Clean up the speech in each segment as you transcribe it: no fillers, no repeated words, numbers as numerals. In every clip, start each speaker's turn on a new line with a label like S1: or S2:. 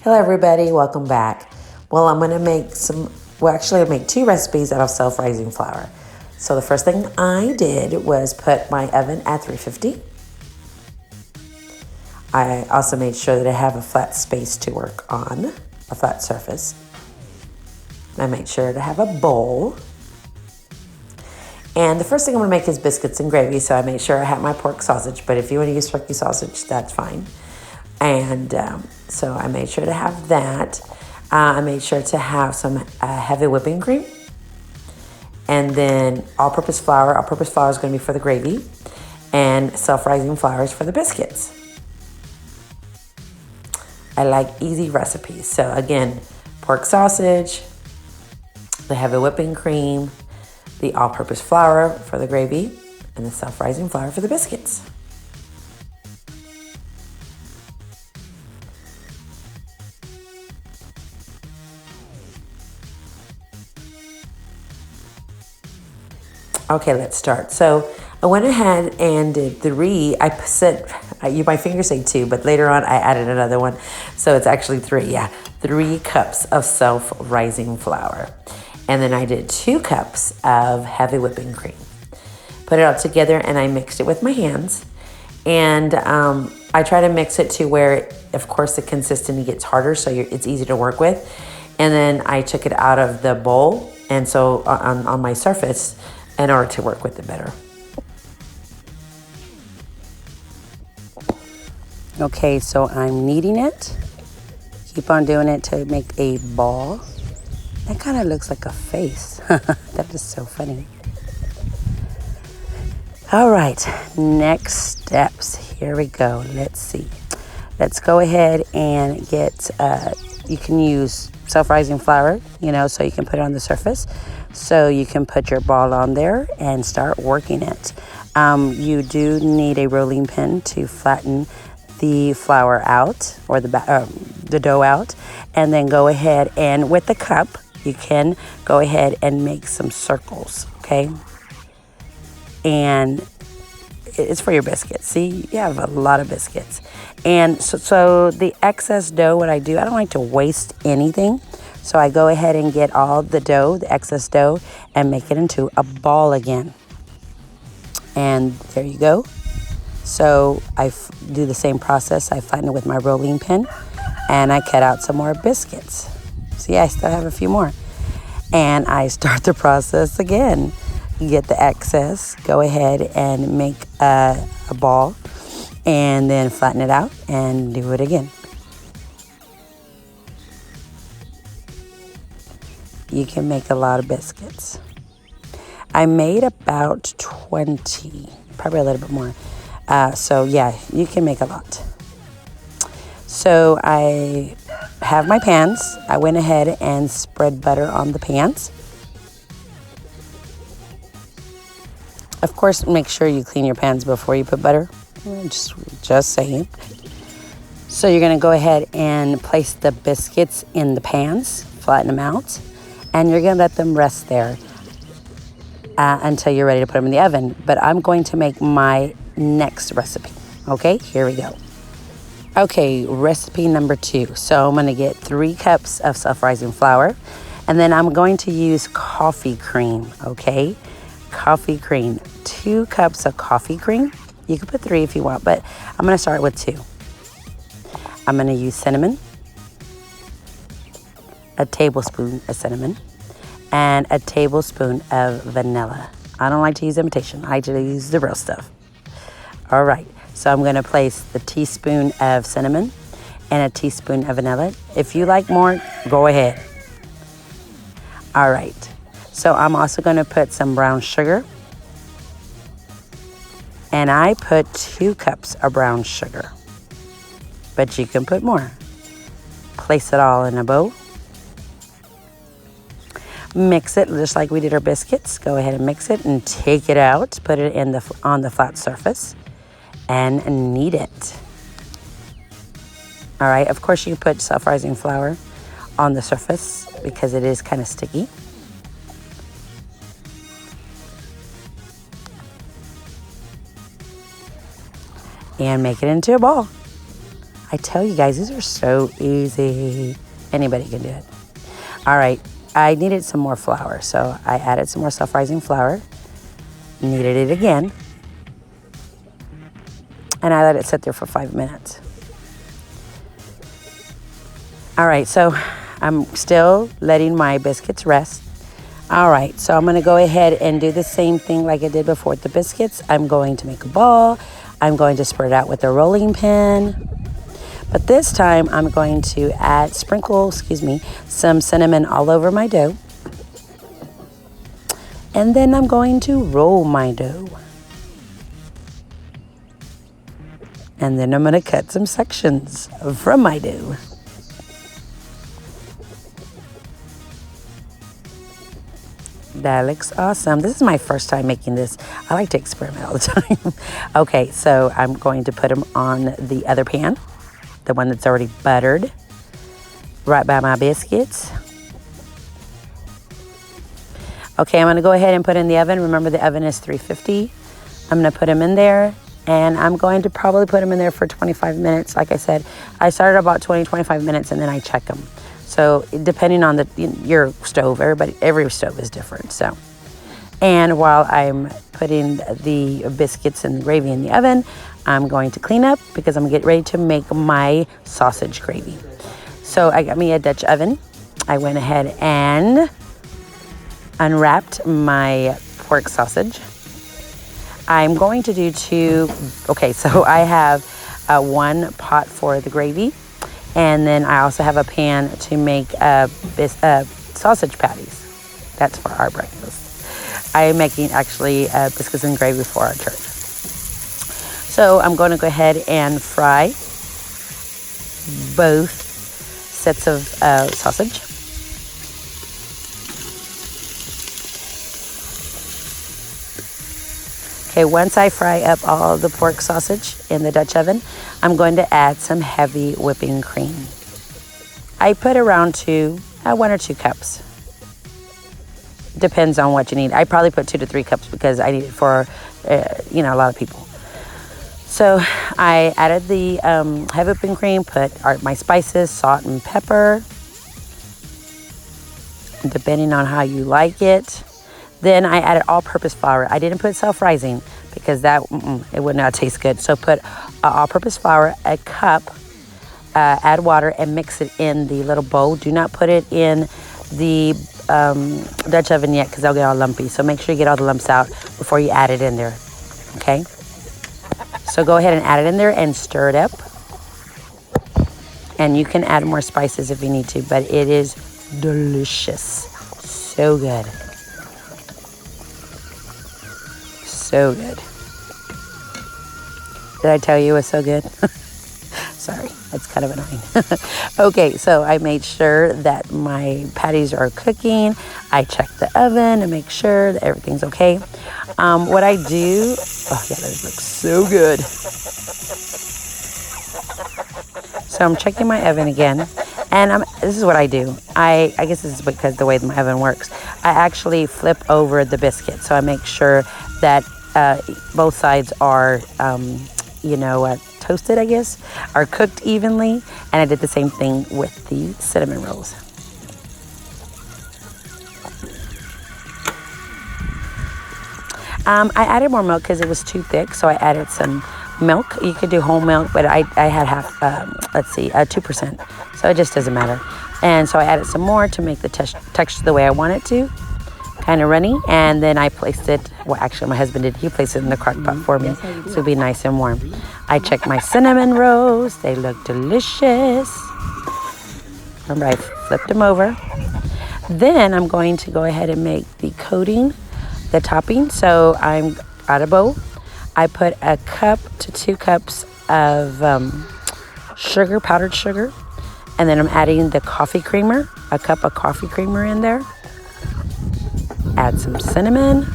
S1: Hello everybody, welcome back. Well, I'm gonna make I make two recipes out of self-rising flour. So the first thing I did was put my oven at 350. I also made sure that I have a flat space to work on, a flat surface. I made sure to have a bowl. And the first thing I'm gonna make is biscuits and gravy, so I made sure I had my pork sausage, but if you wanna use turkey sausage, that's fine. And so I made sure to have that. I made sure to have some heavy whipping cream. And then all-purpose flour. All-purpose flour is going to be for the gravy. And self-rising flour is for the biscuits. I like easy recipes. So again, pork sausage, the heavy whipping cream, the all-purpose flour for the gravy, and the self-rising flour for the biscuits. Okay, let's start. So I went ahead and did my fingers say two, but later on I added another one. So it's actually three, yeah. 3 cups of self-rising flour. And then I did 2 cups of heavy whipping cream. Put it all together and I mixed it with my hands. And I try to mix it to where, of course, the consistency gets harder so it's easy to work with. And then I took it out of the bowl and so on my surface in order to work with it better.
S2: Okay, so I'm kneading it. Keep on doing it to make a ball. That kind of looks like a face. That is so funny. All right, next steps. Here we go. Let's see. Let's go ahead and get, you can use self-rising flour, so you can put it on the surface. So you can put your ball on there and start working it. You do need a rolling pin to flatten the flour out or the dough out. And then go ahead and with the cup, you can go ahead and make some circles, okay? And it's for your biscuits. See, you have a lot of biscuits. And so the excess dough, what I do, I don't like to waste anything. So I go ahead and get all the dough, the excess dough, and make it into a ball again. And there you go. So I do the same process. I flatten it with my rolling pin, and I cut out some more biscuits. See, I still have a few more. And I start the process again. You get the excess, go ahead and make a ball, and then flatten it out and do it again. You can make a lot of biscuits. I made about 20, probably a little bit more. So yeah, you can make a lot. So I have my pans. I went ahead and spread butter on the pans. Of course, make sure you clean your pans before you put butter. Just saying. So you're gonna go ahead and place the biscuits in the pans, flatten them out. And you're gonna let them rest there until you're ready to put them in the oven. But I'm going to make my next recipe. Okay, here we go. Okay, recipe number 2. So I'm gonna get 3 cups of self-rising flour. And then I'm going to use coffee cream, okay? Coffee cream, 2 cups of coffee cream. You can put 3 if you want, but I'm gonna start with 2. I'm gonna use cinnamon, a tablespoon of cinnamon, and a tablespoon of vanilla. I don't like to use imitation. I like to use the real stuff. All right, so I'm gonna place the teaspoon of cinnamon and a teaspoon of vanilla. If you like more, go ahead. All right, so I'm also gonna put some brown sugar. And I put 2 cups of brown sugar, but you can put more. Place it all in a bowl. Mix it just like we did our biscuits. Go ahead and mix it and take it out. Put it on the flat surface and knead it. All right, of course you can put self-rising flour on the surface because it is kind of sticky. And make it into a ball. I tell you guys, these are so easy. Anybody can do it. All right, I needed some more flour, so I added some more self-rising flour. Kneaded it again. And I let it sit there for 5 minutes. All right, so I'm still letting my biscuits rest. All right, so I'm gonna go ahead and do the same thing like I did before with the biscuits. I'm going to make a ball. I'm going to spread it out with a rolling pin. But this time I'm going to sprinkle some cinnamon all over my dough. And then I'm going to roll my dough. And then I'm gonna cut some sections from my dough. That looks awesome. This is my first time making this. I like to experiment all the time. Okay, so I'm going to put them on the other pan, the one that's already buttered, right by my biscuits. Okay, I'm gonna go ahead and put in the oven. Remember, the oven is 350. I'm gonna put them in there, and I'm going to probably put them in there for 25 minutes. Like I said, I started about 20-25 minutes, and then I check them. So depending on your stove, every stove is different. So, and while I'm putting the biscuits and gravy in the oven, I'm going to clean up because I'm gonna get ready to make my sausage gravy. So I got me a Dutch oven. I went ahead and unwrapped my pork sausage. I'm going to do so I have one pot for the gravy. And then I also have a pan to make sausage patties. That's for our breakfast. I am making actually biscuits and gravy for our church. So I'm going to go ahead and fry both sets of sausage. Okay, once I fry up all the pork sausage in the Dutch oven, I'm going to add some heavy whipping cream. I put around 1 or 2 cups. Depends on what you need. I probably put 2 to 3 cups because I need it for, a lot of people. So I added the heavy whipping cream, put my spices, salt and pepper, depending on how you like it. Then I added all-purpose flour. I didn't put self-rising because it would not taste good. So put all-purpose flour, a cup, add water, and mix it in the little bowl. Do not put it in the Dutch oven yet because they'll get all lumpy. So make sure you get all the lumps out before you add it in there, okay? So go ahead and add it in there and stir it up. And you can add more spices if you need to, but it is delicious. So good. So good. Did I tell you it was so good? Sorry, it's kind of annoying. Okay, so I made sure that my patties are cooking. I checked the oven to make sure that everything's okay. What I do, those look so good. So I'm checking my oven again, and this is what I do. I guess this is because the way my oven works. I actually flip over the biscuit, so I make sure that both sides are, toasted, I guess, are cooked evenly. And I did the same thing with the cinnamon rolls. I added more milk because it was too thick, so I added some milk. You could do whole milk, but I had 2%, so it just doesn't matter. And so I added some more to make the texture the way I want it to, kind of runny. And then I placed it, actually my husband did, he placed it in the crock pot for me, so it'll be nice and warm. I checked my cinnamon rolls, they look delicious. Remember, I flipped them over. Then I'm going to go ahead and make the coating, the topping. So I'm out of bowl. I put 1 cup to 2 cups of sugar, powdered sugar. And then I'm adding the coffee creamer, 1 cup of coffee creamer in there. Add some cinnamon,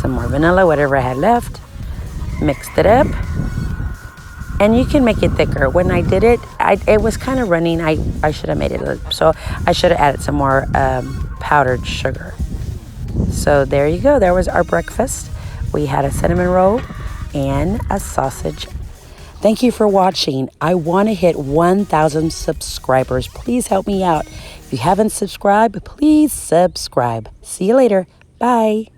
S2: some more vanilla, whatever I had left. Mixed it up. And you can make it thicker. When I did it, it was kind of running. I should have made it, so I should have added some more powdered sugar. So there you go. There was our breakfast. We had a cinnamon roll and a sausage Thank you for watching. I want to hit 1,000 subscribers. Please help me out. If you haven't subscribed, please subscribe. See you later. Bye.